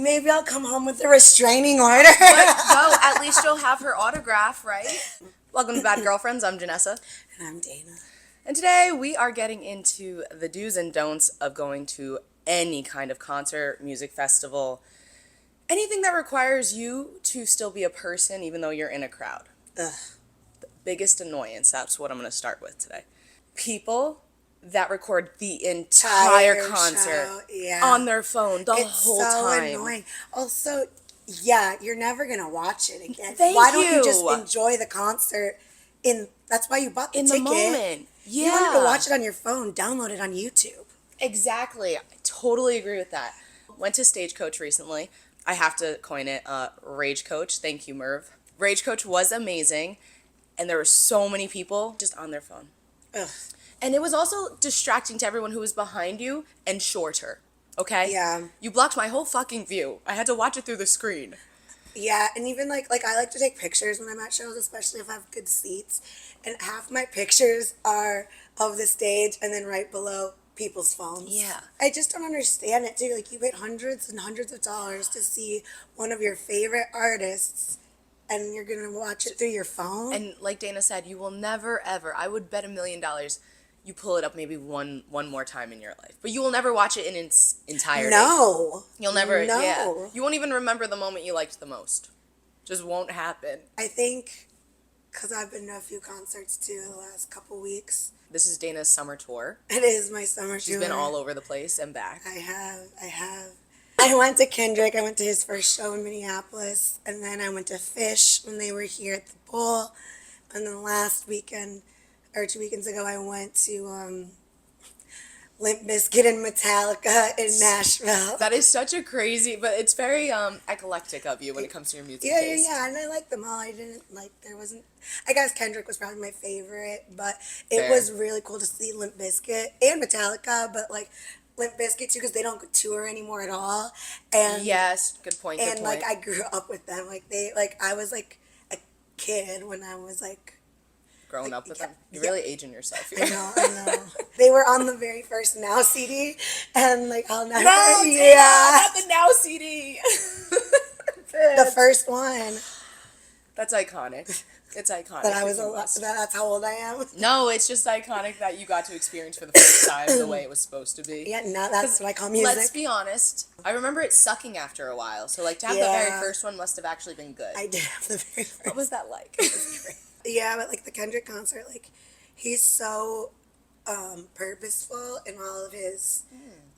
Maybe I'll come home with a restraining order. But yo, at least you'll have her autograph, right? Welcome to Bad Girlfriends. I'm Janessa. And I'm Dana. And today we are getting into the do's and don'ts of going to any kind of concert, music festival, anything that requires you to still be a person even though you're in a crowd. Ugh. The biggest annoyance, that's what I'm going to start with today. People that record the entire concert on their phone the whole time. It's so annoying. Also, yeah, you're never going to watch it again. Thank Why don't you. you just enjoy the concert that's why you bought the ticket. In the moment. Yeah. You wanted to watch it on your phone, download it on YouTube. Exactly. I totally agree with that. Went to Stagecoach recently. I have to coin it, Ragecoach. Thank you, Merv. Ragecoach was amazing, and there were so many people just on their phone. Ugh. And it was also distracting to everyone who was behind you and shorter, okay? Yeah. You blocked my whole fucking view. I had to watch it through the screen. Yeah, and even like I like to take pictures when I'm at shows, especially if I have good seats. And half my pictures are of the stage and then right below people's phones. Yeah. I just don't understand it too. Like you paid hundreds and hundreds of dollars to see one of your favorite artists and you're gonna watch it through your phone. And like Dana said, you will never ever, I would bet $1 million, you pull it up maybe one more time in your life. But you will never watch it in its entirety. No. You'll never, No. yeah. You won't even remember the moment you liked the most. Just won't happen. I think because I've been to a few concerts too the last couple weeks. This is Dana's summer tour. It is my summer tour. She's been all over the place and back. I have. I went to Kendrick. I went to his first show in Minneapolis. And then I went to Fish when they were here at the Bowl. And then last weekend, or 2 weekends ago, I went to Limp Bizkit and Metallica in Nashville. That is such a crazy, but it's very eclectic of you when it comes to your music taste. Yeah. And I liked them all. I guess Kendrick was probably my favorite. But it Fair. was really cool to see Limp Bizkit and Metallica. But like Limp Bizkit too, because they don't tour anymore at all. And Yes, good point. and like I grew up with them. I was like a kid when I was like Growing up with them. You're really aging yourself here. I know. They were on the very first Now CD, and like I'll never. No, yeah, not the Now CD. the first one. That's iconic. It's iconic. That I was that's how old I am. No, it's just iconic that you got to experience for the first time the way it was supposed to be. Yeah, now that's what I call music. Let's be honest. I remember it sucking after a while. So like to have the very first one must have actually been good. I did have the very first. What was that like? It was great. Yeah, but like the Kendrick concert, like he's so purposeful in all of his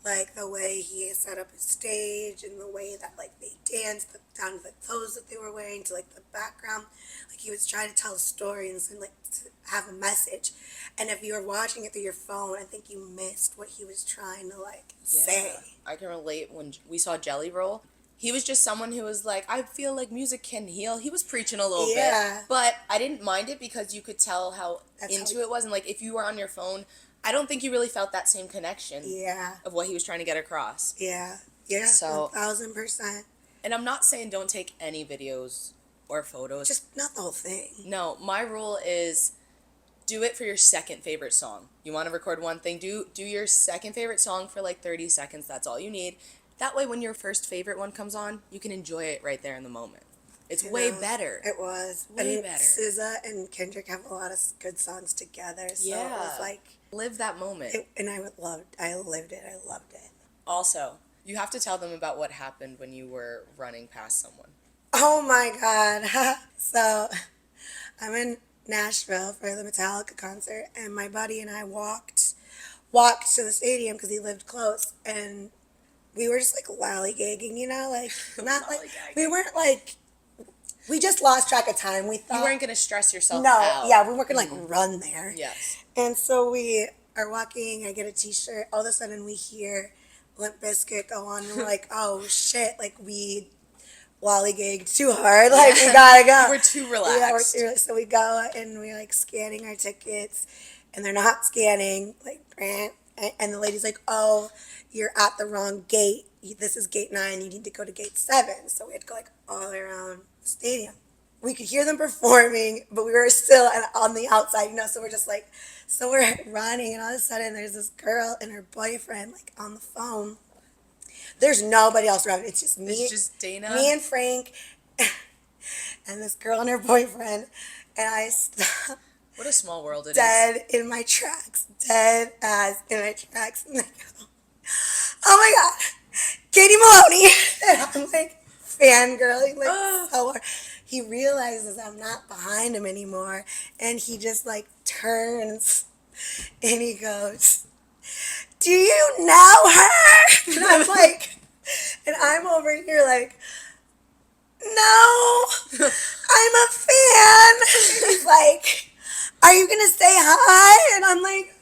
like the way he set up his stage and the way that like they danced down to the clothes that they were wearing to like the background. Like he was trying to tell a story and like to have a message. And if you were watching it through your phone, I think you missed what he was trying to like say. I can relate when we saw Jelly Roll. He was just someone who was like, I feel like music can heal. He was preaching a little bit. But I didn't mind it because you could tell how into it was. And like if you were on your phone, I don't think you really felt that same connection of what he was trying to get across. Yeah, so 1,000%. And I'm not saying don't take any videos or photos. Just not the whole thing. No, my rule is do it for your second favorite song. You want to record one thing, do your second favorite song for like 30 seconds. That's all you need. That way when your first favorite one comes on, you can enjoy it right there in the moment. It's way better. It was. Way better. SZA and Kendrick have a lot of good songs together. So it was like live that moment. And I lived it. I loved it. Also, you have to tell them about what happened when you were running past someone. Oh my God. So I'm in Nashville for the Metallica concert, and my buddy and I walked to the stadium because he lived close, and we were just like lollygagging, like not like we weren't like we just lost track of time. We thought you weren't gonna stress yourself out. Yeah, we weren't gonna like run there. Yes. And so we are walking. I get a T-shirt. All of a sudden, we hear Limp Bizkit go on, and we're like, "Oh shit!" Like we lollygagged too hard. Like we gotta go. We're too relaxed. Yeah, so we go and we're like scanning our tickets, and they're not scanning. Like, and the lady's like, "Oh, you're at the wrong gate. This is gate 9. You need to go to gate 7. So we had to go like all the way around the stadium. We could hear them performing, but we were still on the outside, so we're just like, we're running, and all of a sudden there's this girl and her boyfriend like on the phone, there's nobody else around. It's just me. It's just Dana. Me and Frank, and this girl and her boyfriend, and I stopped What a small world it is. dead in my tracks, dead as in my tracks, and I go, oh my god, Katie Maloney, and I'm like fangirling like so hard. He realizes I'm not behind him anymore, and he just like turns, and he goes, do you know her? And I'm like, and I'm over here like, no, I'm a fan. And he's like, are you gonna say hi? And I'm like,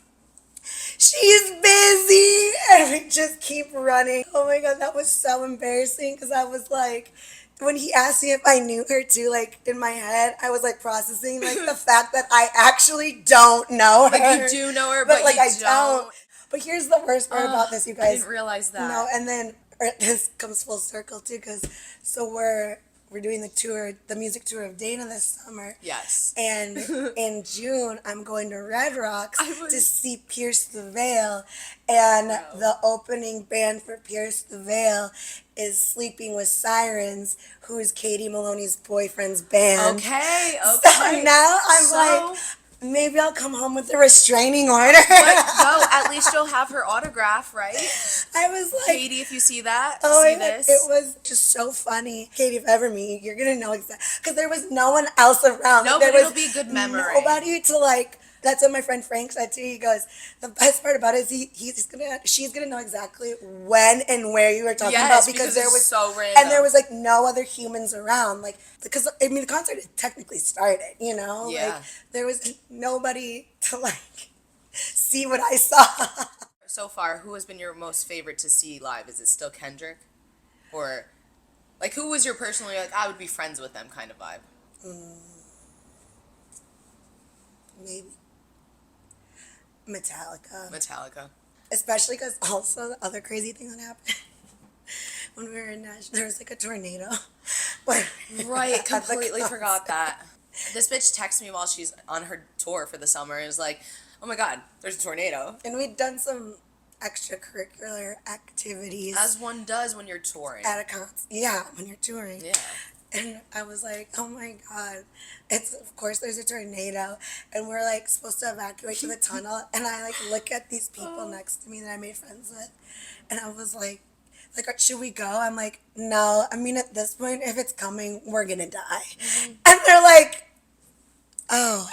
she's busy. And we just keep running. Oh my god, that was so embarrassing because I was like, when he asked me if I knew her too, like in my head, I was like processing like the fact that I actually don't know her. Like you do know her, but like you I don't. But here's the worst part about this, you guys. I didn't realize that. No, and then this comes full circle too, because so we're doing the music tour of Dana this summer. Yes. And in June, I'm going to Red Rocks to see Pierce the Veil, and the opening band for Pierce the Veil is Sleeping with Sirens, who is Katie Maloney's boyfriend's band. Okay. So now I'm like, maybe I'll come home with a restraining order. No, at least you'll have her autograph, right? I was like, Katie, if you see that, this. It was just so funny. Katie, if ever meet you, you're going to know exactly. Because there was no one else around. No, there but was it'll be a good memory. Nobody to like. That's what my friend Frank said too. He goes, the best part about it is she's gonna know exactly when and where you were talking about because there was so random. And there was like no other humans around, like because I mean the concert had technically started, you know, like there was nobody to like see what I saw. So far, who has been your most favorite to see live? Is it still Kendrick, or like who was your personally like I would be friends with them kind of vibe? Maybe Metallica. Especially because also the other crazy thing that happened when we were in Nashville, there was like a tornado. Right, completely forgot that. This bitch texts me while she's on her tour for the summer and is like, oh my god, there's a tornado. And we'd done some extracurricular activities. As one does when you're touring. At a concert. Yeah, when you're touring. Yeah. And I was like, oh my god, of course there's a tornado, and we're like supposed to evacuate to the tunnel, and I like look at these people next to me that I made friends with, and I was like, should we go? I'm like, no, I mean at this point, if it's coming, we're gonna die. Mm-hmm. And they're like, oh.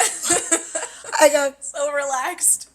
I go, so relaxed.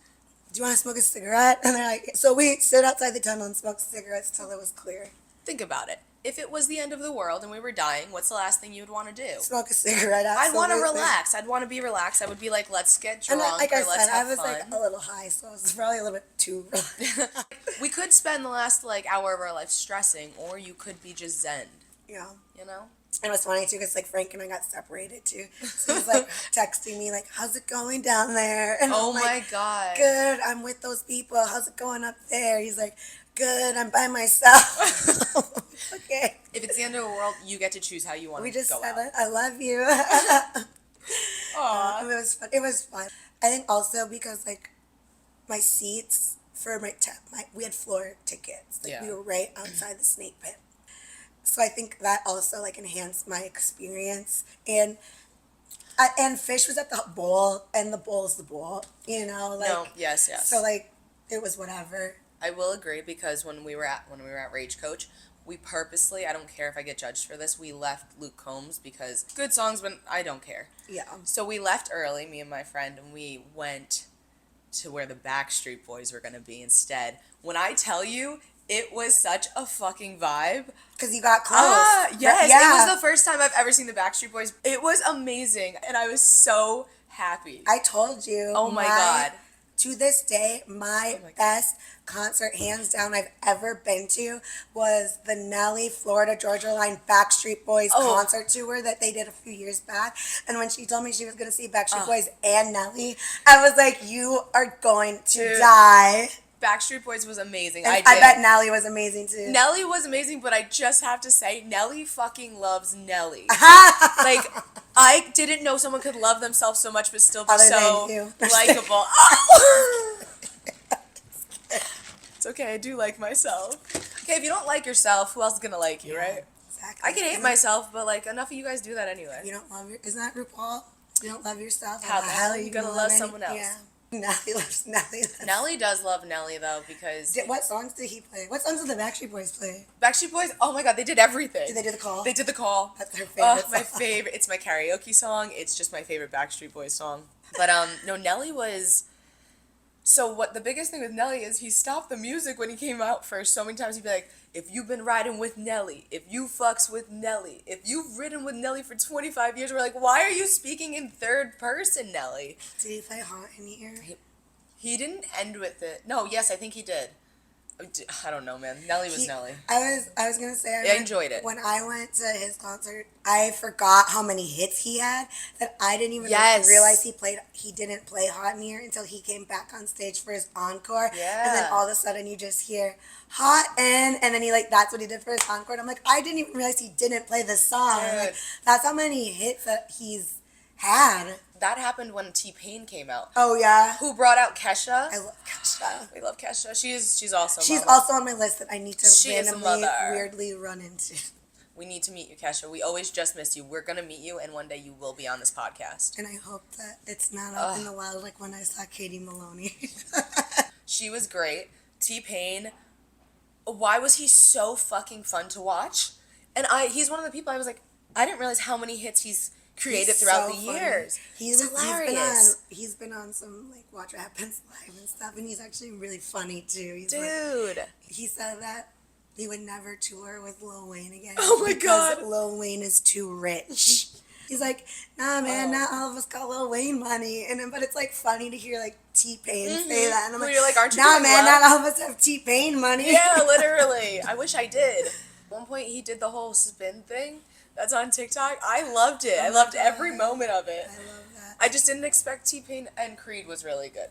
Do you want to smoke a cigarette? And they're like, so we stood outside the tunnel and smoked cigarettes till it was clear. Think about it. If it was the end of the world and we were dying, what's the last thing you would want to do? Smoke a cigarette, absolutely. I'd want to relax. I'd want to be relaxed. I would be like, let's get drunk and like I let's said, have I was fun. like a little high, so it was probably a little bit too relaxed. We could spend the last like hour of our life stressing, or you could be just zen. Yeah. You know? And it was funny too, because like Frank and I got separated too. So he was like texting me like, "How's it going down there?" And oh I'm my like, god. Good. I'm with those people. How's it going up there? He's like, good. I'm by myself. Okay. If it's the end of the world, you get to choose how you want to go out. We just said, I love you. Aww. It was fun. It was fun. I think also because like my seats for we had floor tickets. Like we were right outside the snake pit. So I think that also like enhanced my experience. And Fish was at the bowl, and the bowl's the bowl, you know. Like, no, yes. So like it was whatever. I will agree because when we were at Ragecoach, we purposely, I don't care if I get judged for this, we left Luke Combs because good songs, but I don't care. Yeah. So we left early, me and my friend, and we went to where the Backstreet Boys were gonna be instead. When I tell you, it was such a fucking vibe. Because you got close. Yes. Yeah. It was the first time I've ever seen the Backstreet Boys. It was amazing, and I was so happy. I told you. Oh my god. To this day, my best concert, hands down, I've ever been to was the Nelly Florida Georgia Line Backstreet Boys concert tour that they did a few years back. And when she told me she was going to see Backstreet Boys and Nelly, I was like, you are going to die. Backstreet Boys was amazing. I bet Nelly was amazing too. Nelly was amazing, but I just have to say, Nelly fucking loves Nelly. Like, I didn't know someone could love themselves so much but still be so likable. Oh! It's okay, I do like myself. Okay, if you don't like yourself, who else is gonna like you, right? Exactly. I can hate myself, but like enough of you guys do that anyway. You don't love your. Isn't that RuPaul? You don't love yourself. How the hell are you gonna love someone else? Yeah. Nelly loves Nelly. Nelly does love Nelly though because What songs did he play? What songs did the Backstreet Boys play? Backstreet Boys. Oh my god, they did everything. Did they do the call? They did the call. That's their favorite. My favorite. It's my karaoke song. It's just my favorite Backstreet Boys song. But no, Nelly was. So what the biggest thing with Nelly is he stopped the music when he came out first. So many times he'd be like, if you've been riding with Nelly, if you fucks with Nelly, if you've ridden with Nelly for 25 years, we're like, why are you speaking in third person, Nelly? Did he play Hot in Here? He didn't end with it. No, yes, I think he did. I don't know, man. Nelly was Nelly. I was gonna say I enjoyed it. When I went to his concert, I forgot how many hits he had that I didn't even realize he didn't play Hot in Here until he came back on stage for his encore. Yeah. And then all of a sudden you just hear Hot and then he that's what he did for his encore. And I'm like, I didn't even realize he didn't play the song. Like, that's how many hits that he's had. That happened when T-Pain came out. Oh yeah. Who brought out Kesha? I love Kesha. We love Kesha. She's awesome. She's also on my list that I need to She randomly, weirdly run into. We need to meet you, Kesha. We always just missed you. We're gonna meet you, and one day you will be on this podcast. And I hope that it's not up in the wild like when I saw Katie Maloney. She was great. T-Pain. Why was he so fucking fun to watch? And he's one of the people I was like, I didn't realize how many hits he's created throughout the years. He's hilarious. He's been on some like Watch What Happens Live and stuff, and he's actually really funny too. Dude. He said that he would never tour with Lil Wayne again. Oh my god. Because Lil Wayne is too rich. He's like, nah, man, not all of us got Lil Wayne money. But it's like funny to hear like T-Pain say that. And I'm like, you're like, aren't you nah, doing man, well? not all of us have T-Pain money. Yeah, literally. I wish I did. At one point, he did the whole spin thing that's on TikTok. I loved it. I loved every moment of it. I love that. I just didn't expect T-Pain, and Creed was really good.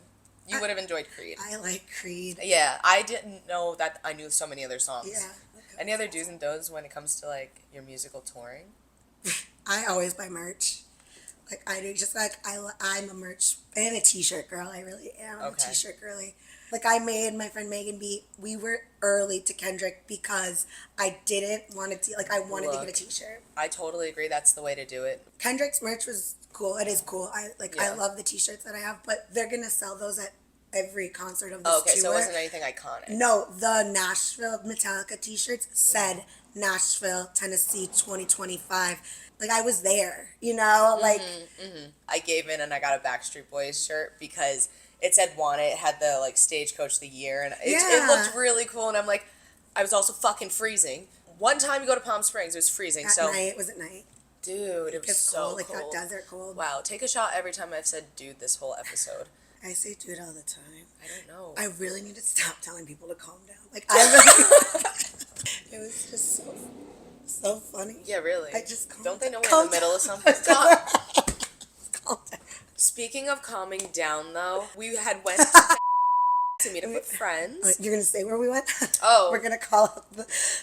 You would have enjoyed Creed. I like Creed. Yeah, I didn't know that I knew so many other songs. Yeah. Any other do's and don'ts when it comes to like your musical touring? I always buy merch. Like I do, just like I'm a merch and a t-shirt girl. I really am a t-shirt girly. Like I made my friend Megan we were early to Kendrick because I didn't want to, I wanted to get a t-shirt. I totally agree. That's the way to do it. Kendrick's merch was cool. It is cool. I love the t-shirts that I have, but they're going to sell those at every concert of this tour. So it wasn't anything iconic. No, the Nashville Metallica t-shirts said Nashville, Tennessee 2025. Like, I was there, you know? Like, I gave in and I got a Backstreet Boys shirt because it said "Want It." It had the, like, Stagecoach of the Year, and it looked really cool, and I'm like, I was also fucking freezing. One time you go to Palm Springs, it was freezing, was it night? Dude, it was so cold. Like, cold. that desert cold. Wow, take a shot every time I've said dude this whole episode. I say dude all the time. I don't know. I really need to stop telling people to calm down. Like, I really... It was just so funny. Yeah, really. I just don't they know we're in the middle of something? Calm down. Speaking of calming down, though, we had went to meet up with friends. You're gonna say where we went? Oh, we're gonna call up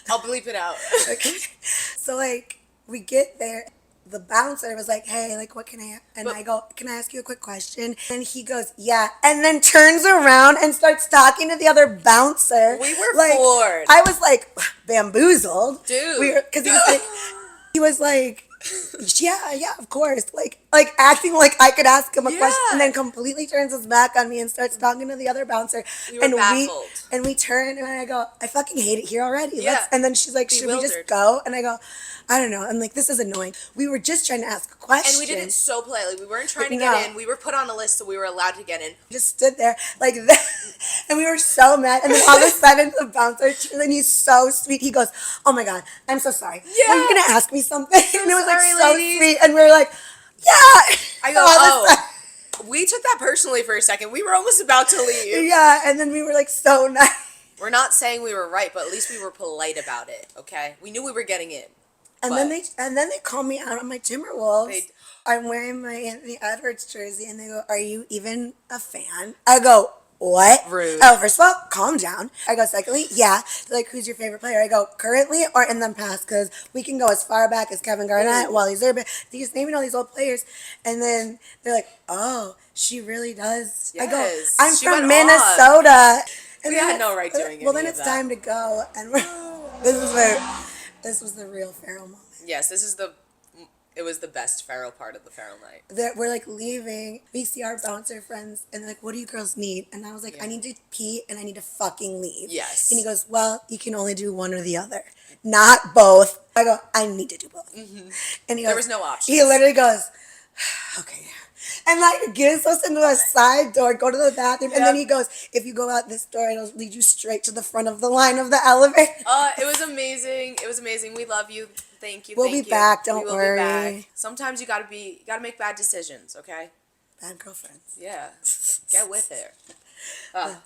I'll bleep it out. Okay. So like we get there. The bouncer was like, hey, like, what can I... And I go, can I ask you a quick question? And he goes, yeah. And then turns around and starts talking to the other bouncer. We were like, floored. I was, like, bamboozled. Dude. Because he was like, yeah, of course. Like acting like I could ask him a question. And then completely turns his back on me and starts talking to the other bouncer. We were baffled. And we turn and I go, I fucking hate it here already. Yeah. And then she's like, should we just go? And I go, I don't know. I'm like, this is annoying. We were just trying to ask a question. And we did it so politely. We weren't trying to get in. We were put on a list so we were allowed to get in. Just stood there like that. And we were so mad. And then all of a sudden the bouncer, and he's so sweet. He goes, oh my God, I'm so sorry. Yeah. Were you going to ask me something? And it was like so ladies. sweet. And we were like, yeah. I go, we took that personally for a second. We were almost about to leave. Yeah. And then we were like so nice. We're not saying we were right, but at least we were polite about it, okay? We knew we were getting in. And then they call me out on my Timberwolves. I'm wearing my Anthony Edwards jersey, and they go, "Are you even a fan?" I go, "What?" Rude. Oh, first of all, calm down. I go, secondly, yeah. They're like, who's your favorite player? I go, currently or in the past, because we can go as far back as Kevin Garnett, Wally Zerbe. He's naming all these old players, and then they're like, "Oh, she really does." Yes. I go, "I'm from Minnesota." And we had no right doing it. Well, then it's time to go, and we're This was the real Farrell moment. Yes, it was the best Farrell part of the Farrell night. That we're like leaving. We see our bouncer friends and they're like, what do you girls need? And I was like, I need to pee and I need to fucking leave. Yes. And he goes, well, you can only do one or the other, not both. I go, I need to do both. Mm-hmm. And he goes, there was no option. He literally goes, okay. And like gives us into a side door, go to the bathroom, and then he goes, if you go out this door, it'll lead you straight to the front of the line of the elevator. It was amazing. It was amazing. We love you. Thank you. We'll be back. Don't worry. Be back. Sometimes you gotta make bad decisions. Okay. Bad girlfriends. Yeah. Get with it.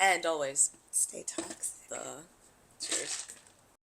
And always stay toxic. Cheers.